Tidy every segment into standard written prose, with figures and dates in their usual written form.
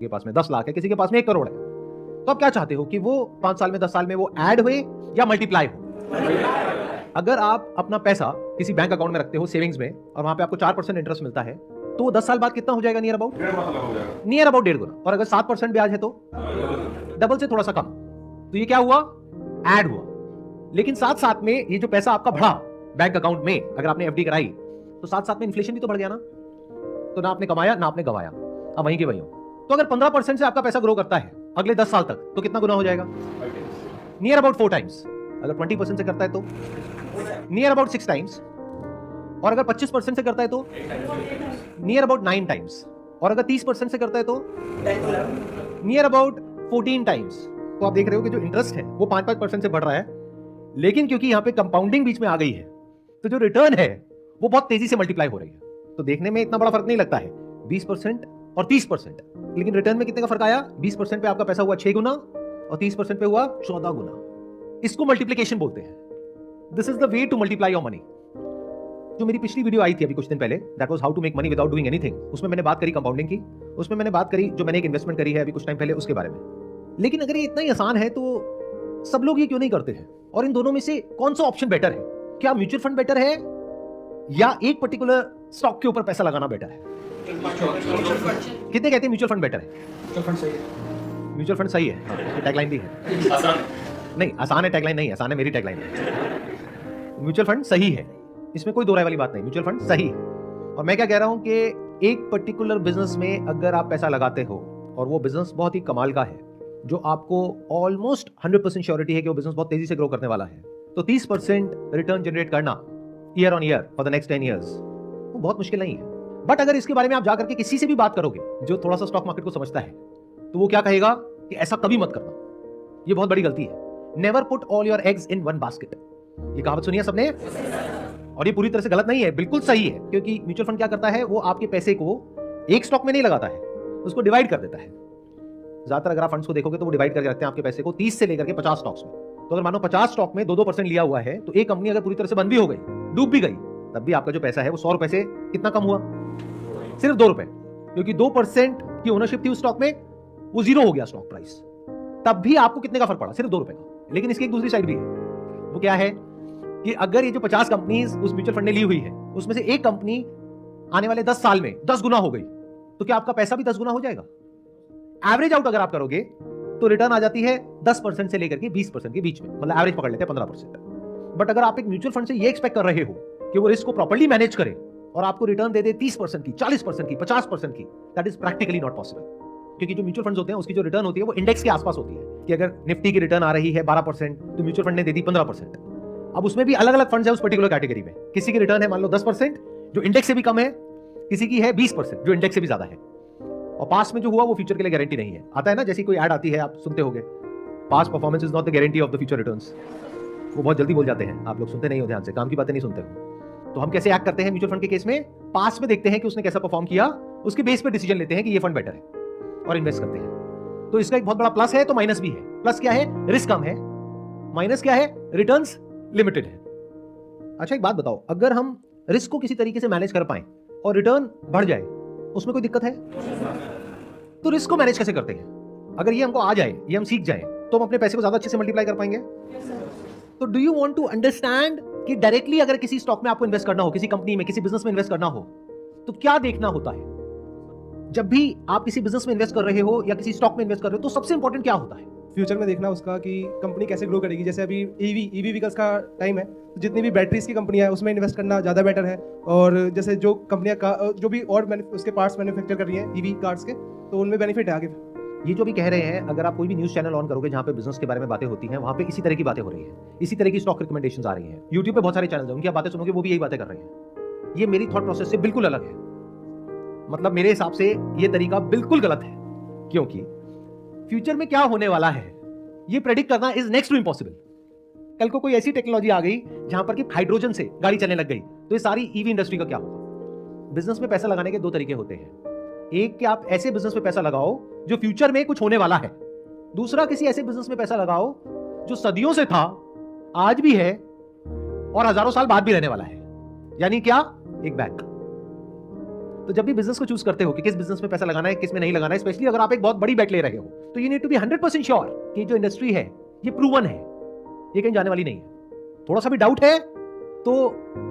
के पास में 10 लाख है, किसी के पास में 1 करोड़ है, तो आप क्या चाहते हो कि वो 5 साल में 10 साल में वो ऐड हुए या मल्टीप्लाई हो? अगर आप अपना पैसा किसी बैंक अकाउंट में रखते हो सेविंग्स में और वहां पे आपको 4% इंटरेस्ट मिलता है तो 10 साल बाद कितना हो जाएगा? नियर अबाउट 1.5 गुना। और अगर 7% ब्याज है तो डबल से थोड़ा सा कम। तो ये क्या हुआ? ऐड हुआ। लेकिन साथ साथ में ये जो पैसा आपका बढ़ा बैंक अकाउंट में, अगर आपने एफडी कराई तो साथ साथ में इन्फ्लेशन भी तो बढ़ गया ना, तो ना आपने कमाया ना आपने गवाया, अब वहीं के वहीं हो। तो अगर 15% से आपका पैसा ग्रो करता है अगले 10 साल तक तो कितना गुना हो जाएगा? Near about 4 times. अगर 20% से करता है तो नियर अबाउट 6 टाइम्स, और अगर 25% से करता है तो नियर अबाउट 9 टाइम्स, और अगर 30% से करता है तो नियर अबाउट 14 टाइम्स। तो आप देख रहे हो कि जो इंटरेस्ट है वो 5-5% से बढ़ रहा है, लेकिन क्योंकि यहां पे कंपाउंडिंग बीच में आ गई है तो जो रिटर्न है वो बहुत तेजी से मल्टीप्लाई हो रही है। तो देखने में इतना बड़ा फर्क नहीं लगता है 20% और 30%, लेकिन रिटर्न में कितने का फर्क आया? 20% पे आपका पैसा हुआ 6 गुना और 30% पे हुआ 14 गुना। इसको मल्टीप्लिकेशन बोलते हैं। This is the way to multiply your money. जो मेरी पिछली वीडियो आई थी अभी कुछ दिन पहले, that was how to make money without doing anything, उसमें मैंने बात करी कंपाउंडिंग की, उसमें मैंने बात करी जो मैंने एक इन्वेस्टमेंट करी है अभी कुछ टाइम पहले उसके बारे में। लेकिन अगर ये इतना ही आसान है तो सब लोग ये क्यों नहीं करते हैं? और इन दोनों में से कौन सा ऑप्शन बेटर है? क्या म्यूचुअल फंड बेटर है या एक पर्टिकुलर स्टॉक के ऊपर पैसा लगाना बेटर है? कितने कहते हैं म्यूचुअल फंड बेटर है? म्यूचुअल फंड सही है। म्यूचुअल फंड सही है, टैगलाइन भी है। नहीं, आसान है टैगलाइन नहीं, आसान है मेरी टैगलाइन है। म्यूचुअल फंड सही है, इसमें कोई दो राय वाली बात नहीं, म्यूचुअल फंड सही है। और मैं क्या कह रहा हूं कि एक पर्टिकुलर बिजनेस में अगर आप पैसा लगाते हो और वो बिजनेस बहुत ही कमाल का है, जो आपको ऑलमोस्ट 100% श्योरिटी है कि वो बिजनेस बहुत तेजी से ग्रो करने वाला है, तो 30% रिटर्न जनरेट करना year on year for the next 10 years वो बहुत मुश्किल नहीं है। बट अगर इसके बारे में आप जाकर के किसी से भी बात करोगे जो थोड़ा सा स्टॉक मार्केट को समझता है, तो वो क्या कहेगा कि ऐसा कभी मत करना, ये बहुत बड़ी गलती है। Never put all your eggs in one basket. ये कहावत सुनी है सबने, और ये पूरी तरह से गलत नहीं है, बिल्कुल सही है। क्योंकि म्यूचुअल फंड क्या करता है, वो आपके पैसे को एक स्टॉक में नहीं लगाता है, उसको डिवाइड कर देता है। ज्यादातर अगर आप फंड्स को देखोगे तो वो डिवाइड करके रखते हैं आपके पैसे को 30 से लेकर के 50 स्टॉक्स में। तो अगर मानो 50 स्टॉक में 2-2% लिया हुआ है, तो एक कंपनी अगर पूरी तरह से बंद भी हो गई, डूब भी गई, तब भी आपका जो पैसा है वो 100 रुपए से कितना कम हुआ? सिर्फ 2 रुपए। क्योंकि 2% की ओनरशिप थी उस स्टॉक में, वो जीरो हो गया स्टॉक प्राइस, तब भी आपको कितने का फर्क पड़ा? सिर्फ 2 रुपए का। लेकिन इसकी एक दूसरी साइड भी है, वो क्या है कि अगर ये जो 50 कंपनीज उस म्यूचुअल फंड ने ली हुई है, उसमें से एक कंपनी आने वाले 10 साल में 10 गुना हो गई, तो क्या आपका पैसा भी 10 गुना हो जाएगा? एवरेज आउट अगर आप करोगे तो रिटर्न आ जाती है 10% से लेकर के 20% के बीच में, मतलब एवरेज पकड़ लेते हैं 15%। बट अगर आप एक म्यूचुअल फंड से ये एक्सपेक्ट कर रहे हो कि वो रिस्क को प्रॉपर्ली मैनेज करे और आपको रिटर्न दे दे 30% की, 40% की, 50% की, that is practically not possible. क्योंकि जो म्यूचुअल फंड्स होते हैं उसकी जो रिटर्न होती है वो इंडेक्स के आसपास होती है, कि अगर निफ्टी की रिटर्न आ रही है 12% तो म्यूचुअल फंड ने दे दी 15%। अब उसमें भी अलग अलग फंड्स है उस पर्टिकुलर कैटेगरी में, किसी की रिटर्न है मान लो 10% जो इंडेक्स से भी कम है, किसी की है 20% जो इंडेक्स से भी ज्यादा है। और पास में जो हुआ वो फ्यूचर के लिए गारंटी नहीं है। आता है ना, जैसी कोई ऐड आती है आप सुनते होंगे, past performance is not the guarantee of the future returns. वो बहुत जल्दी बोल जाते हैं, आप लोग सुनते नहीं हो ध्यान से, काम की बातें नहीं सुनते हो। तो हम कैसे एक्ट करते हैं म्यूचुअल फंड के केस में? पास्ट में देखते हैं कि उसने कैसा परफॉर्म किया, उसके बेस पे डिसीजन लेते हैं कि ये फंड बेटर है और इन्वेस्ट करते हैं। तो इसका एक बहुत बड़ा प्लस है तो माइनस भी है। प्लस क्या है? रिस्क कम है। माइनस क्या है? रिटर्न्स लिमिटेड है। अच्छा एक बात बताओ, अगर हम रिस्क को किसी तरीके से मैनेज कर पाए और रिटर्न बढ़ जाए, उसमें कोई दिक्कत है? तो रिस्क को मैनेज कैसे करते हैं? अगर ये हमको आ जाए, ये हम सीख जाए, तो हम अपने पैसे को ज्यादा अच्छे से मल्टीप्लाई कर पाएंगे। तो do you want to understand कि डायरेक्टली अगर किसी स्टॉक में आपको इन्वेस्ट करना हो, किसी कंपनी में, किसी बिजनेस में इन्वेस्ट करना हो, तो क्या देखना होता है? जब भी आप किसी बिजनेस में इन्वेस्ट कर रहे हो या किसी स्टॉक में इन्वेस्ट कर रहे हो, तो सबसे इंपॉर्टेंट क्या होता है? फ्यूचर में देखना उसका कि कंपनी कैसे ग्रो करेगी। जैसे अभी ईवी व्हीकल्स का टाइम है, तो जितनी भी बैटरीज की कंपनियां है उसमें इन्वेस्ट करना ज़्यादा बेटर है। और जैसे जो कंपनियां जो भी और उसके पार्ट्स मैन्युफैक्चर कर रही हैं ईवी कार्स के, तो उनमें बेनिफिट है आगे। ये जो भी कह रहे हैं, अगर आप कोई भी न्यूज़ चैनल ऑन करोगे जहां पे बिजनेस के बारे में बातें होती हैं, वहां पे इसी तरह की बातें हो रही हैं, इसी तरह की स्टॉक रिकमेंडेशंस आ रही हैं। यूट्यूब पे बहुत सारे चैनल हैं, उनकी आप बातें सुनोगे वो भी यही बातें कर रहे हैं। ये मेरी थॉट प्रोसेस से बिल्कुल अलग है। मतलब मेरे हिसाब से ये तरीका बिल्कुल गलत है, क्योंकि फ्यूचर में क्या होने वाला है ये प्रेडिक्ट करना इज नेक्स्ट टू इम्पॉसिबल। कल को कोई ऐसी टेक्नोलॉजी आ गई जहां पर कि हाइड्रोजन से गाड़ी चलने लग गई, तो ये सारी ईवी इंडस्ट्री का क्या होगा? बिजनेस में पैसा लगाने के दो तरीके होते हैं। एक कि आप ऐसे बिजनेस में पैसा लगाओ जो फ्यूचर में कुछ होने वाला है। दूसरा, किसी ऐसे बिजनेस में पैसा लगाओ जो सदियों से था, आज भी है और हजारों साल बाद भी रहने वाला है। यानी क्या? एक बैंक। तो जब भी बिजनेस को चूज करते हो कि किस बिजनेस में पैसा लगाना है, किस में नहीं लगाना है, स्पेशली अगर आप एक बहुत बड़ी बेट ले रहे हो, तो you need to be 100% sure कि जो इंडस्ट्री है ये प्रूवन है, ये कहीं जाने वाली नहीं है। थोड़ा सा भी डाउट है तो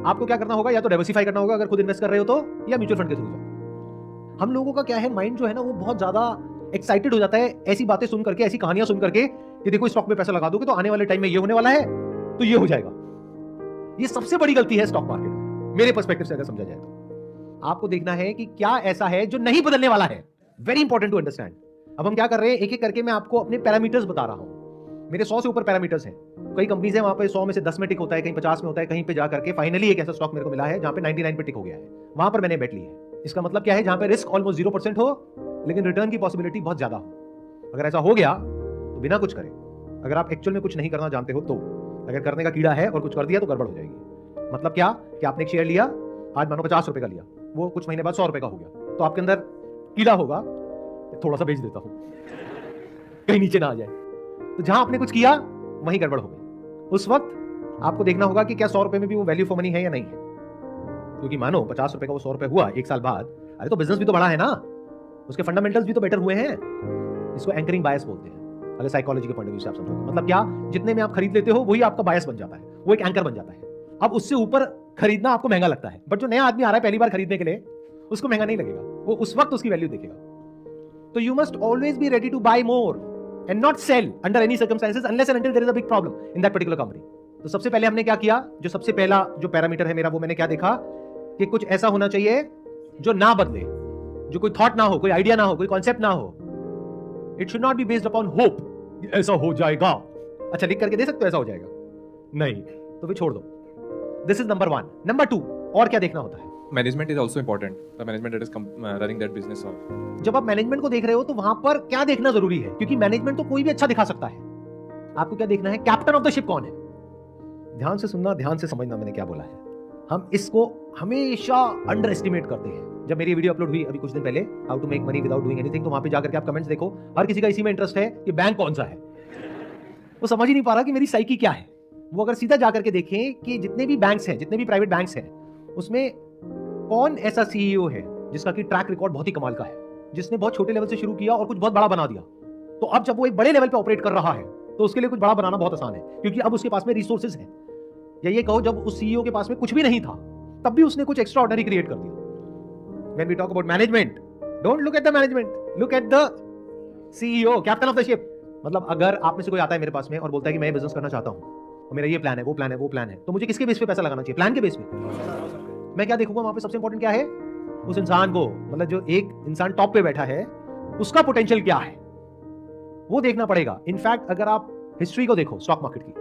आपको क्या करना होगा, या तो डाइवर्सिफाई करना होगा अगर खुद इन्वेस्ट कर रहे हो तो, या म्यूचुअल फंड के थ्रू जाओ। हम लोगों का क्या है, माइंड जो है ना वो बहुत ज्यादा एक्साइटेड हो जाता है ऐसी बातें सुन करके, ऐसी कहानियां सुन करके कि देखो स्टॉक में पैसा लगा दोगे तो आने वाले टाइम में ये होने वाला है, तो ये हो जाएगा। ये सबसे बड़ी गलती है स्टॉक मार्केट में, मेरे पर्सपेक्टिव से अगर समझा जाए तो। आपको देखना है कि क्या ऐसा है जो नहीं बदलने वाला है। Very important to understand. अब हम क्या कर रहे हैं, एक एक करके मैं आपको अपने पैरामीटर्स बता रहा हूं। मेरे 100 से ऊपर पैरामीटर्स हैं। कई कंपनीज है वहां पे 100 में से 10 में टिक होता है, कहीं 50 में होता है, कहीं पे जाकर के फाइनली एक ऐसा स्टॉक मेरे को मिला है जहां पे 99 पे टिक हो गया है। वहां पर मैंने बेट ली है। इसका मतलब क्या है, जहां पे रिस्क ऑलमोस्ट 0% हो लेकिन रिटर्न की पॉसिबिलिटी बहुत ज्यादा हो। अगर ऐसा हो गया तो बिना कुछ करे, अगर आप एक्चुअल में कुछ नहीं करना जानते हो तो, अगर करने का कीड़ा है और कुछ कर दिया तो गड़बड़ हो जाएगी। मतलब क्या कि आपने एक शेयर लिया, आज मानो 50 रुपए का लिया, वो कुछ महीने बाद 100 रुपए का हो गया, तो आपके अंदर कीड़ा होगा, थोड़ा सा बेच देता हूं कहीं नीचे ना आ जाए। तो जहां आपने कुछ किया वहीं गड़बड़ हो गई। उस वक्त आपको देखना होगा कि क्या 100 रुपए में भी वो वैल्यू फॉर मनी है या नहीं है। क्योंकि मानो 50 रुपए का वो 100 रुपए हुआ एक साल बाद, अरे तो बिजनेस भी तो बड़ा है ना, उसके फंडामेंटल्स भी तो बेटर हुए हैं। इसको एंकरिंग बायस बोलते हैं अगर साइकोलॉजी के पॉइंट ऑफ व्यू से आप समझोगे। मतलब क्या, जितने में आप खरीद लेते हो वही आपका बायस बन जाता है, वो एक एंकर बन जाता है। अब उससे ऊपर खरीदना आपको महंगा लगता है, बट जो नया आदमी आ रहा है पहली बार खरीदने के लिए, उसको महंगा नहीं लगेगा, वो उस वक्त उसकी वैल्यू देखेगा। तो you must always be ready to buy more and not sell under any circumstances unless and until there is a big problem in that particular company। तो सबसे पहले हमने क्या किया, जो सबसे पहला जो पैरामीटर है मेरा, वो मैंने क्या देखा कि कुछ ऐसा होना चाहिए जो ना बदले, जो कोई थॉट ना हो, कोई आइडिया ना हो, कोई कॉन्सेप्ट ना हो। It should not be based upon hope, ऐसा हो जाएगा। अच्छा लिख करके दे सकते हो ऐसा हो जाएगा, नहीं तो फिर छोड़ दो। This is number 1। नंबर 2, और क्या देखना होता है, Management is also important. The management that is running that business on. जब आप मैनेजमेंट को देख रहे हो तो वहां पर क्या देखना जरूरी है, क्योंकि मैनेजमेंट तो कोई भी अच्छा दिखा सकता है। आपको क्या देखना है, कैप्टन ऑफ द शिप कौन है। ध्यान से सुनना, ध्यान से समझना मैंने क्या बोला है। हम इसको हमेशा अंडर एस्टिमेट करते हैं। जब मेरी वीडियो अपलोड हुई अभी कुछ दिन पहले, how to make money without doing anything, तो वहां पे जाकर के आप कमेंट्स देखो, हर किसी का इसी में इंटरेस्ट है कि बैंक कौन सा है। वो समझ ही नहीं पा रहा कि मेरी साइकी क्या है। वो अगर सीधा जाकर के देखें कि जितने भी बैंक्स हैं, जितने भी प्राइवेट बैंक्स हैं, उसमें कौन ऐसा सीईओ है जिसका कि ट्रैक रिकॉर्ड बहुत ही कमाल का है, जिसने बहुत छोटे लेवल से शुरू किया और कुछ बहुत बड़ा बना दिया। तो अब जब वो एक बड़े लेवल पे ऑपरेट कर रहा है तो उसके लिए कुछ बड़ा बनाना बहुत आसान है, क्योंकि अब उसके पास में रिसोर्सेज हैं। या ये कहो, जब उस सीईओ के पास में कुछ भी नहीं था तब भी उसने कुछ एक्स्ट्रा ऑर्डिनरी क्रिएट कर दिया। When we talk about management, don't look at the management, look at the CEO, captain of the ship. मतलब अगर आप में से कोई आता है मेरे पास में और बोलता है कि मैं बिजनेस करना चाहता हूं और मेरा ये प्लान है, वो प्लान है, वो प्लान है, तो मुझे किसके बेस पे पैसा लगाना चाहिए, प्लान के बेस पे। मैं क्या देखूंगा वहां पे, सबसे इंपॉर्टेंट क्या है, उस इंसान को, मतलब जो एक इंसान टॉप पे बैठा है उसका पोटेंशियल क्या है वो देखना पड़ेगा। इनफैक्ट अगर आप हिस्ट्री को देखो स्टॉक मार्केट की,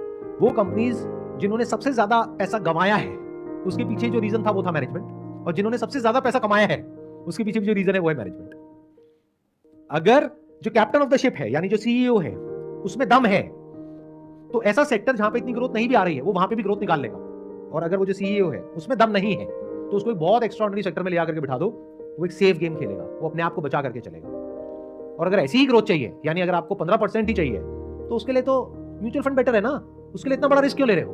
वो कंपनीज जिन्होंने सबसे ज्यादा पैसा गंवाया है उसके पीछे जो रीजन था वो था मैनेजमेंट, और जिन्होंने सबसे ज्यादा पैसा कमाया है उसके पीछे भी जो रीजन है वो है मैनेजमेंट। अगर जो कैप्टन ऑफ द शिप है यानी जो सीईओ है उसमें दम है तो ऐसा सेक्टर जहां पे इतनी ग्रोथ नहीं भी आ रही है वो वहां पे भी ग्रोथ निकाल लेगा। और अगर वो जो सीईओ है उसमें दम नहीं है तो उसको एक बहुत एक्स्ट्राऑर्डिनरी सेक्टर में ले आकर के बिठा दो, वो एक सेफ गेम खेलेगा, वो अपने आप को बचा करके चलेगा। और अगर ऐसी ही ग्रोथ चाहिए, यानी अगर आपको 15% ही चाहिए, तो उसके लिए तो म्यूचुअल फंड बेटर है ना। उसके लिए इतना बड़ा रिस्क क्यों ले रहे हो?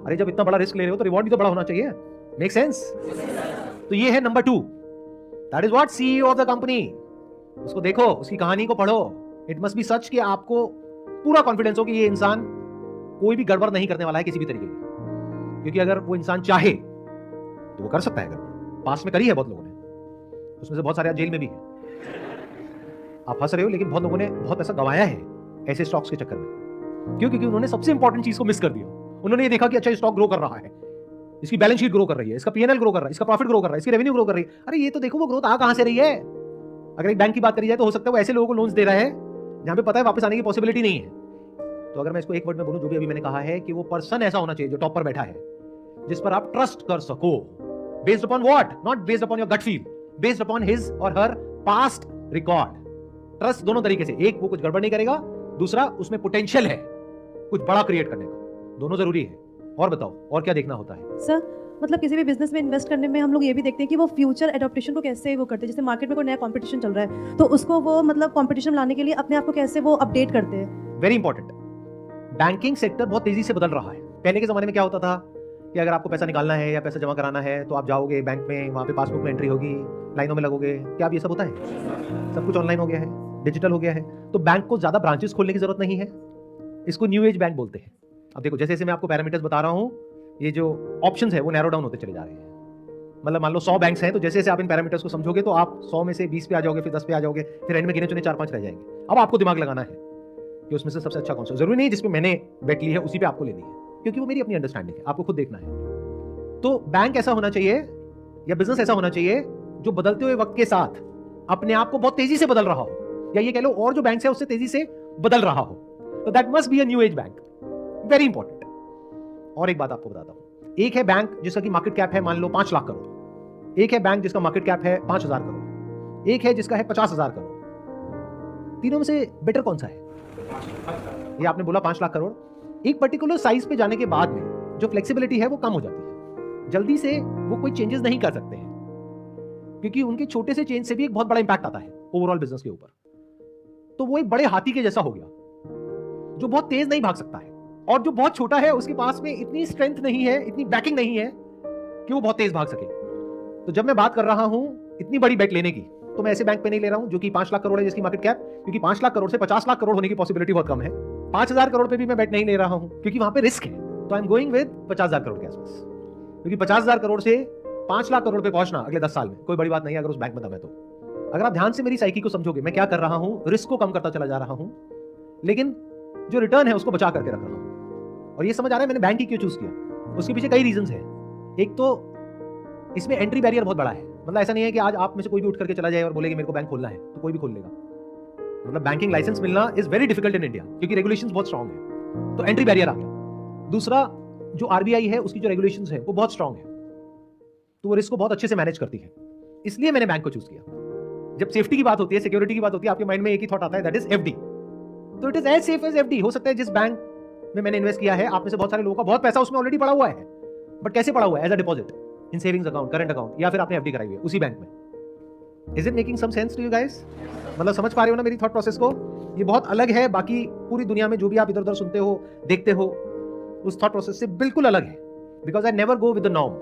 अरे जब इतना बड़ा रिस्क ले रहे हो तो रिवॉर्ड भी तो बड़ा होना चाहिए। Make sense? तो ये है number 2, that is what CEO of the company. उसको देखो, उसकी कहानी को पढ़ो। इट मस्ट बी सच कि आपको पूरा कॉन्फिडेंस हो कि ये इंसान कोई भी गड़बड़ नहीं करने वाला है किसी भी तरीके की। क्योंकि अगर वो इंसान चाहे तो वो कर सकता है। अगर पास में करी है बहुत लोगों ने, उसमें से बहुत सारे जेल में भी हैं। आप हंस रहे हो, लेकिन बहुत लोगों ने बहुत पैसा गंवाया है ऐसे स्टॉक्स के चक्कर में। क्यों? क्योंकि उन्होंने सबसे इंपॉर्टेंट चीज को मिस कर दिया। उन्होंने ये देखा कि अच्छा ये स्टॉक ग्रो कर रहा है, इसकी बैलेंस शीट ग्रो कर रही है, इसका पीएनएल ग्रो कर रहा है, इसका प्रॉफिट ग्रो कर रहा है, इसकी रेवेन्यू ग्रो कर रही है। अरे ये तो देखो वो ग्रोथ आ कहां से रही है। अगर एक बैंक की बात करी जाए तो हो सकता है वो ऐसे लोगों को लोन्स दे रहा है जहां पे पता है वापस आने की पॉसिबिलिटी नहीं है। तो अगर मैं इसको एक वर्ड में बोलूं, जो भी अभी मैंने कहा है कि वो पर्सन ऐसा होना चाहिए जो टॉप पर बैठा है, जिस पर आप ट्रस्ट कर सको। Based upon what? Not based upon your gut feel, based upon his or her past record. Trust दोनों तरीके से, एक वो कुछ गड़बड़ नहीं करेगा, दूसरा उसमें पोटेंशियल है कुछ बड़ा क्रिएट करने का। दोनों जरूरी है। और बताओ और क्या देखना होता है? सर मतलब किसी भी बिजनेस में इन्वेस्ट करने में हम लोग ये भी देखते हैं कि वो फ्यूचर एडॉप्टेशन को कैसे वो करते हैं। जैसे मार्केट में कोई नया कंपटीशन चल रहा है तो उसको वो मतलब कंपटीशन लाने के लिए अपने आप को कैसे वो अपडेट करते हैं। Very important. बैंकिंग सेक्टर बहुत तेजी से बदल रहा है। पहले के जमाने में क्या होता था कि अगर आपको पैसा निकालना है या पैसा जमा कराना है तो आप जाओगे बैंक में, वहां पे पासबुक में एंट्री होगी, लाइनों में लगोगे, क्या अब ये सब होता है? सब कुछ ऑनलाइन हो गया है, डिजिटल हो गया है, तो बैंक को ज्यादा ब्रांचेस खोलने की जरूरत नहीं है। इसको न्यू एज बैंक बोलते हैं। अब देखो जैसे जैसे मैं आपको पैरामीटर्स बता रहा हूं, ये जो ऑप्शंस है वो नैरो डाउन होते चले जा रहे हैं। मतलब मान लो 100 बैंक्स हैं, तो जैसे जैसे आप इन पैरामीटर्स को समझोगे तो आप 100 में से 20 पे आ जाओगे, फिर 10 पे आ जाओगे, फिर एंड में गिने चुने 4-5 रह जाएंगे। अब आपको दिमाग लगाना है कि उसमें से सबसे अच्छा कौन सा। जरूरी नहीं जिसमें मैंने बेट ली है उसी पे आपको लेनी है, क्योंकि वो मेरी अपनी अंडरस्टैंडिंग है, आपको खुद देखना है। तो बैंक ऐसा होना चाहिए या बिजनेस ऐसा होना चाहिए जो बदलते हुए वक्त के साथ अपने आप को बहुत तेजी से बदल रहा हो, या ये कह लो और जो बैंक है उससे तेजी से बदल रहा हो। तो that must be a new age bank, very important. और एक बात आपको बताता हूं, एक है बैंक जिसका की मार्केट कैप है मान लो 5 लाख करोड़, एक है बैंक जिसका मार्केट कैप है 5,000 करोड़, एक है जिसका है 50,000 करोड़। तीनों में से बेटर कौन सा है? ये आपने बोला 5 लाख करोड़। एक पर्टिकुलर साइज पे जाने के बाद में जो फ्लेक्सिबिलिटी है वो कम हो जाती है, जल्दी से वो कोई चेंजेस नहीं कर सकते हैं, क्योंकि उनके छोटे से चेंज से भी एक बहुत बड़ा इंपैक्ट आता है ओवरऑल बिजनेस के ऊपर। तो वो एक बड़े हाथी के जैसा हो गया जो बहुत तेज नहीं भाग सकता है, और जो बहुत छोटा है उसके पास में इतनी स्ट्रेंथ नहीं है, इतनी बैकिंग नहीं है कि वो बहुत तेज भाग सके। तो जब मैं बात कर रहा हूं इतनी बड़ी बेट लेने की, तो मैं ऐसे बैंक पे नहीं ले रहा हूं जो कि 5 लाख करोड़ है जिसकी मार्केट कैप, क्योंकि 5 लाख करोड़ से 50 लाख करोड़ होने की पॉसिबिलिटी बहुत कम है। 5,000 करोड़ पे भी मैं बेट नहीं ले रहा हूं क्योंकि वहां पे रिस्क है। तो I am going with 50,000 crore के आसपास, क्योंकि 50,000 करोड़ से 5 लाख करोड़ पे पहुंचना अगले 10 साल में कोई बड़ी बात नहीं है अगर उस बैंक में दम है तो। अगर आप ध्यान से मेरी साइकी को समझोगे, मैं क्या कर रहा हूं, रिस्क को कम करता चला जा रहा हूं, लेकिन जो रिटर्न है उसको बचा करके रख रहा हूं। और ये समझ आ रहा है मैंने बैंक ही क्यों चूज किया। उसके पीछे कई रीजंस हैं। एक तो इसमें एंट्री बैरियर बहुत बड़ा है। मतलब ऐसा नहीं है कि आज आप में से कोई भी उठ करके चला जाए और बोले कि मेरे को बैंक खोलना है तो कोई भी खोल लेगा। मतलब बैंकिंग लाइसेंस मिलना is very difficult in India, क्योंकि रेगुलेशंस बहुत स्ट्रांग है। तो एंट्री बैरियर आ गया। दूसरा, जो आरबीआई है उसकी जो रेगुलेशंस है वो बहुत स्ट्रांग है, तो वो रिस्क को बहुत अच्छे से मैनेज करती है। इसलिए मैंने बैंक को चूज किया। जब सेफ्टी की बात होती है, सिक्योरिटी की बात होती है, आपके माइंड में एक ही थॉट आता है, दैट इज एफडी। तो it is as safe as FD. हो सकता है जिस बैंक में मैंने इन्वेस्ट किया है, आप में से बहुत सारे लोगों का बहुत पैसा उसमें ऑलरेडी पड़ा हुआ है, बट कैसे पड़ा हुआ है? As a deposit in savings account, current account, या फिर आपने एफडी कराई हुई है उसी बैंक में। Is it making some sense to you guys? मतलब समझ पा रहे हो ना मेरी थॉट प्रोसेस को? ये बहुत अलग है बाकी पूरी दुनिया में जो भी आप इधर उधर सुनते हो, देखते हो, उस थॉट प्रोसेस से बिल्कुल अलग है। Because I never go with the norm.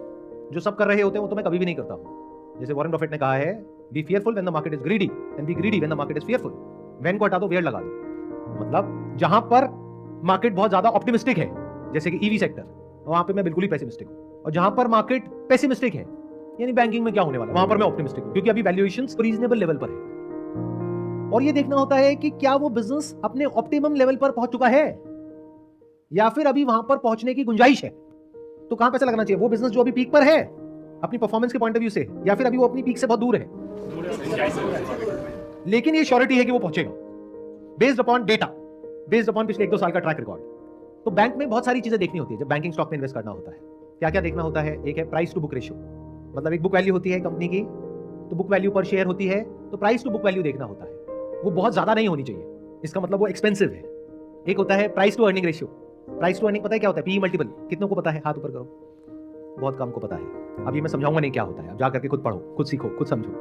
जो सब कर रहे होते हैं वो तो मैं कभी भी नहीं करता हूं। जैसे वॉरेन बफेट ने कहा है, B fearful when the market is greedy and B greedy when the market is fearful. When को हटा दो, वेयर लगा दो। मतलब जहां पर मार्केट बहुत ज्यादा ऑप्टिमिस्टिक है, जैसे कि ईवी सेक्टर, वहां पे मैं बिल्कुल ही पेसिमिस्टिक हूं। और जहां पर मार्केट पेसिमिस्टिक है, यानी बैंकिंग में क्या होने वाला, वहां पर मैं ऑप्टिमिस्टिक हूं, क्योंकि अभी वैल्यूएशंस रीजनेबल लेवल पर है। और ये देखना होता है कि क्या वो बिजनेस अपने ऑप्टिमम लेवल पर पहुंच चुका है या फिर अभी वहां पर पहुंचने की गुंजाइश है। तो कहां पैसा लगना चाहिए? वो बिजनेस जो अभी पीक पर है अपनी परफॉर्मेंस के पॉइंट ऑफ व्यू से, या फिर अभी वो अपनी पीक से बहुत दूर है, लेकिन ये श्योरिटी है कि वो पहुंचेगा based upon data, based upon पिछले 1-2 साल का ट्रैक रिकॉर्ड। तो बैंक में बहुत सारी चीजें देखनी होती है जब बैंकिंग स्टॉक में इन्वेस्ट करना होता है। क्या क्या देखना होता है? एक है प्राइस टू बुक रेशियो, मतलब एक बुक वैल्यू होती है कंपनी की, तो बुक वैल्यू पर शेयर होती है, तो प्राइस टू बुक वैल्यू देखना होता है। वो बहुत ज्यादा नहीं होनी चाहिए, इसका मतलब वो एक्सपेंसिव है। एक होता है price to earning ratio. Price to earning पता है क्या होता है? PE multiple. कितनों को पता है? हाथ ऊपर करो। बहुत कम को पता है। अब ये मैं समझाऊंगा नहीं क्या होता है, अब जा करके खुद पढ़ो, खुद सीखो, खुद समझो।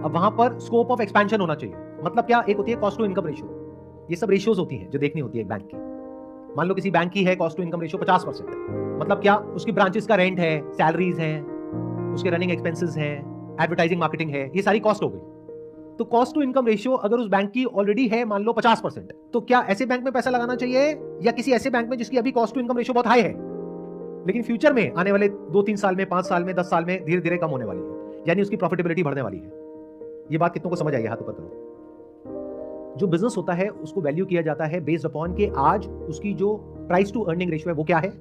अब वहां पर स्कोप ऑफ एक्सपेंशन होना चाहिए। मतलब क्या? एक होती है कॉस्ट टू इनकम रेशियो। ये सब रेशियोज होती हैं जो देखनी होती है एक बैंक की। मान लो किसी बैंक की है कॉस्ट टू इनकम रेशियो 50%, मतलब क्या? उसकी ब्रांचेस का रेंट है, सैलरीज हैं, उसके रनिंग एक्सपेंसेस हैं, एडवर्टाइजिंग मार्केटिंग है, ये सारी कॉस्ट हो गई। तो कॉस्ट टू इनकम रेशियो अगर उस बैंक की ऑलरेडी है मान लो 50%, तो क्या ऐसे बैंक में पैसा लगाना चाहिए या किसी ऐसे बैंक में जिसकी अभी कॉस्ट टू इनकम रेशियो बहुत हाई है, लेकिन फ्यूचर में आने वाले 2-3 साल में, 5 साल में, 10 साल में धीरे धीरे कम होने वाली है, यानी उसकी प्रॉफिटेबिलिटी बढ़ने वाली है? ये बात कितनों को समझ आई है? हाथ ऊपर करो। जो बिजनेस होता है उसको वैल्यू किया जाता है बेस्ड अपॉन के आज उसकी जो प्राइस टू अर्निंग रेशियो है वो क्या है,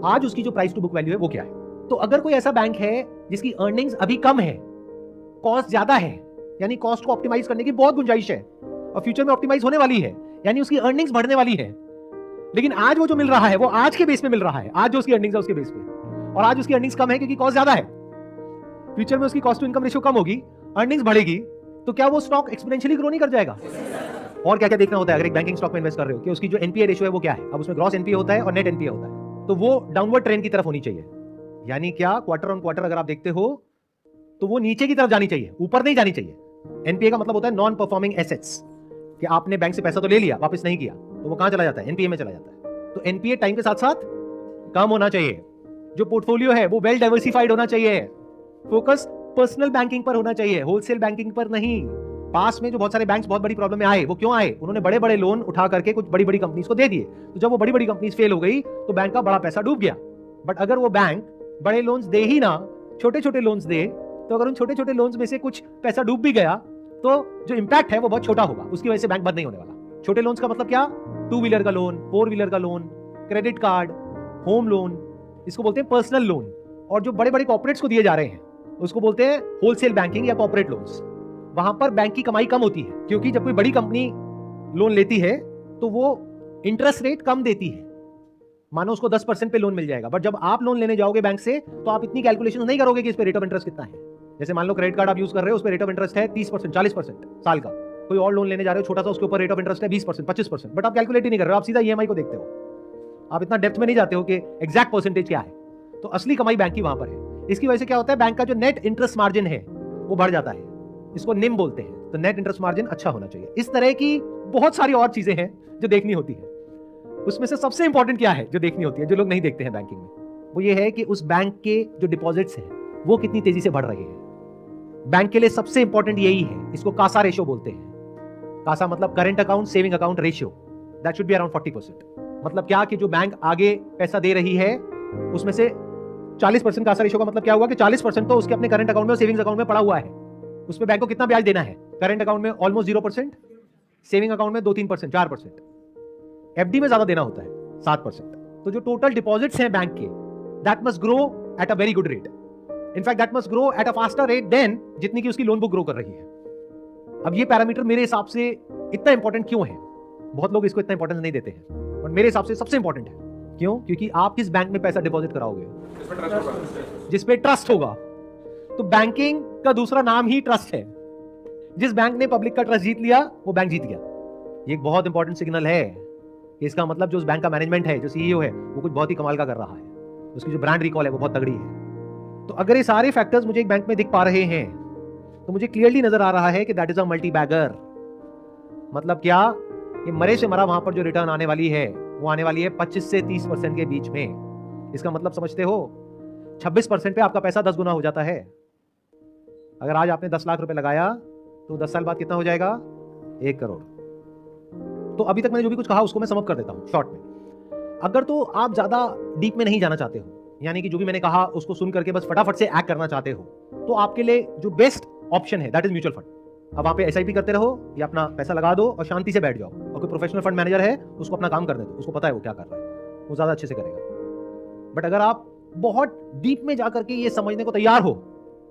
आज उसकी जो प्राइस टू बुक वैल्यू है वो क्या है। तो अगर कोई ऐसा बैंक है जिसकी अर्निंग्स अभी कम है, कॉस्ट ज्यादा है, यानी कॉस्ट को ऑप्टिमाइज करने की बहुत गुंजाइश है और फ्यूचर में ऑप्टिमाइज होने वाली है, यानी उसकी अर्निंग्स बढ़ने वाली है, लेकिन आज वो जो मिल रहा है वो आज के बेस पे मिल रहा है, आज जो उसकी अर्निंग्स है उसके बेस पे, और आज उसकी अर्निंग्स कम है क्योंकि कॉस्ट ज्यादा है। फ्यूचर में उसकी कॉस्ट टू इनकम रेशियो कम होगी, अर्निंग्स बढ़ेगी, तो क्या वो स्टॉक एक्सपोनेंशियली ग्रो नहीं कर जाएगा? और क्या क्या देखना होता है अगर एक बैंकिंग स्टॉक में इन्वेस्ट कर रहे हो कि उसकी जो एनपीए रेशियो है वो क्या है। अब उसमें ग्रॉस एनपीए होता है और नेट एनपीए होता है, तो वो डाउनवर्ड ट्रेंड की तरफ होनी चाहिए। यानी क्या? क्वार्टर ऑन क्वार्टर अगर आप देखते हो तो वो नीचे की तरफ जानी चाहिए, ऊपर नहीं जानी चाहिए। एनपीए का मतलब होता है नॉन परफॉर्मिंग एसेट्स, कि आपने बैंक से पैसा तो ले लिया, वापस नहीं किया, तो वो कहां चला जाता है? एनपीए में चला जाता है। तो एनपीए टाइम के साथ साथ कम होना चाहिए। जो पोर्टफोलियो है वो वेल डाइवर्सिफाइड होना चाहिए। फोकस पर्सनल बैंकिंग पर होना चाहिए, होलसेल बैंकिंग पर नहीं। पास में जो बहुत सारे बैंक्स बहुत बड़ी प्रॉब्लम में आए, वो क्यों आए? उन्होंने बड़े बड़े लोन उठा करके कुछ बड़ी बड़ी कंपनीज को दे दिए। तो जब वो बड़ी बड़ी कंपनीज फेल हो गई तो बैंक का बड़ा पैसा डूब गया। बट अगर वो बैंक बड़े लोन्स दे ही ना, छोटे छोटे लोन्स दे, तो अगर उन छोटे छोटे लोन्स में से कुछ पैसा डूब भी गया तो जो इंपैक्ट है वो बहुत छोटा होगा, उसकी वजह से बैंक बंद नहीं होने वाला। छोटे लोन्स का मतलब क्या? 2 व्हीलर का लोन, 4 व्हीलर का loan, credit card, home loan, इसको बोलते हैं पर्सनल लोन। और जो बड़े बड़े कॉर्पोरेट्स को दिए जा रहे हैं उसको बोलते हैं होलसेल बैंकिंग या कॉर्पोरेट लोन्स। वहां पर बैंक की कमाई कम होती है, क्योंकि जब कोई बड़ी कंपनी लोन लेती है तो वो इंटरेस्ट रेट कम देती है। मानो उसको 10% पे लोन मिल जाएगा, बट जब आप लोन लेने जाओगे बैंक से तो आप इतनी कैलकुलेशन नहीं करोगे कि इस पे रेट ऑफ इंटरेस्ट कितना है। जैसे मान लो क्रेडिट कार्ड आप यूज कर रहे हो, उस पे रेट ऑफ इंटरेस्ट है 30%, 40% साल का। कोई और लोन लेने जा रहे हो छोटा सा, उसके ऊपर रेट ऑफ इंटरेस्ट है 20%, 25%, बट आप कैलकुलेट ही नहीं कर रहे हो, आप सीधा ईएमआई को देखते हो। आप इतना डेप्थ में नहीं जाते हो कि एग्जैक्ट परसेंटेज क्या है। तो असली कमाई बैंक की वहां पर है। इसकी वजह से क्या होता है, बैंक का जो नेट इंटरेस्ट मार्जिन है वो बढ़ जाता है, इसको निम बोलते हैं। तो नेट इंटरेस्ट मार्जिन अच्छा होना चाहिए। इस तरह की बहुत सारी और चीजें हैं जो देखनी होती है। उसमें से सबसे इंपॉर्टेंट क्या है जो देखनी होती है, जो लोग नहीं देखते हैं बैंकिंग में, वो ये है कि उस बैंक के जो डिपॉजिट्स हैं वो कितनी तेजी से बढ़ रहे हैं। बैंक के लिए सबसे इंपॉर्टेंट यही है, इसको कासा रेशियो बोलते हैं। कासा मतलब current account saving account ratio, that should be around 40%। मतलब क्या कि जो बैंक आगे पैसा दे रही है उसमें से 40% कासा रेशियो का मतलब क्या हुआ कि 40% तो उसके अपने करंट अकाउंट में और सेविंग्स अकाउंट में पड़ा हुआ है। उस पर बैंक को कितना ब्याज देना है? करंट अकाउंट में ऑलमोस्ट 0%, सेविंग अकाउंट में 2-3%, 4%, एफडी में ज्यादा देना होता है 7%। तो जो टोटल डिपॉजिट्स हैं बैंक के, that must grow at a very good rate. In fact that must grow at a faster rate than जितनी की उसकी लोन बुक ग्रो कर रही है। अब ये पैरामीटर मेरे हिसाब से इतना इंपॉर्टेंट क्यों है? बहुत लोग इसको इतना इंपॉर्टेंस नहीं देते हैं, और मेरे हिसाब से सबसे इंपॉर्टेंट है। क्यों? क्योंकि आप किस बैंक में पैसा डिपॉजिट कराओगे? जिसपे ट्रस्ट होगा। तो बैंकिंग का दूसरा नाम ही ट्रस्ट है। जिस बैंक ने पब्लिक का ट्रस्ट जीत लिया वो बैंक जीत गया। ये एक बहुत इंपॉर्टेंट सिग्नल है कि इसका मतलब जो उस बैंक का मैनेजमेंट है, जो सीईओ है, वो कुछ बहुत ही कमाल का कर रहा है। उसकी जो ब्रांड रिकॉल है वो बहुत तगड़ी है। तो अगर ये सारे फैक्टर्स मुझे एक बैंक में दिख पा रहे हैं तो मुझे क्लियरली नजर आ रहा है कि that is a multibagger. मतलब क्या? ये मरे से मरा वहां पर जो रिटर्न आने वाली है वो आने वाली है 25 से 30% के बीच में। इसका मतलब समझते हो, 26% पे आपका पैसा 10 गुना हो जाता है। अगर आज आपने 10 लाख रुपए लगाया तो 10 साल बाद कितना हो जाएगा? 1 करोड़। तो अभी तक मैंने जो भी कुछ कहा उसको मैं समअप कर देता हूं शॉर्ट में। अगर तो आप ज्यादा डीप में नहीं जाना चाहते हो, यानी कि जो भी मैंने कहा उसको सुन करके बस फटाफट से एक्ट करना चाहते हो, तो आपके लिए जो बेस्ट ऑप्शन है दैट इज म्यूचुअल फंड। अब वहां पे एसआईपी करते रहो या अपना पैसा लगा दो और शांति से बैठ जाओ, और कोई प्रोफेशनल फंड मैनेजर है उसको अपना काम करने दो, उसको पता है वो क्या कर रहा है, वो ज्यादा अच्छे से करेगा। बट अगर आप बहुत डीप में जाकर के ये समझने को तैयार हो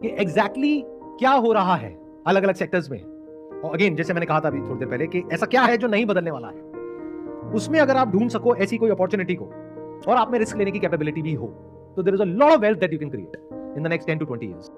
कि एग्जैक्टली क्या हो रहा है अलग अलग सेक्टर्स में, और अगेन जैसे मैंने कहा था अभी थोड़ी देर पहले कि ऐसा क्या है जो नहीं बदलने वाला है, उसमें अगर आप ढूंढ सको ऐसी कोई अपॉर्चुनिटी को और आप में रिस्क लेने की कैपेबिलिटी भी हो, तो there is a lot of wealth that you can create in the next 10 to 20 years.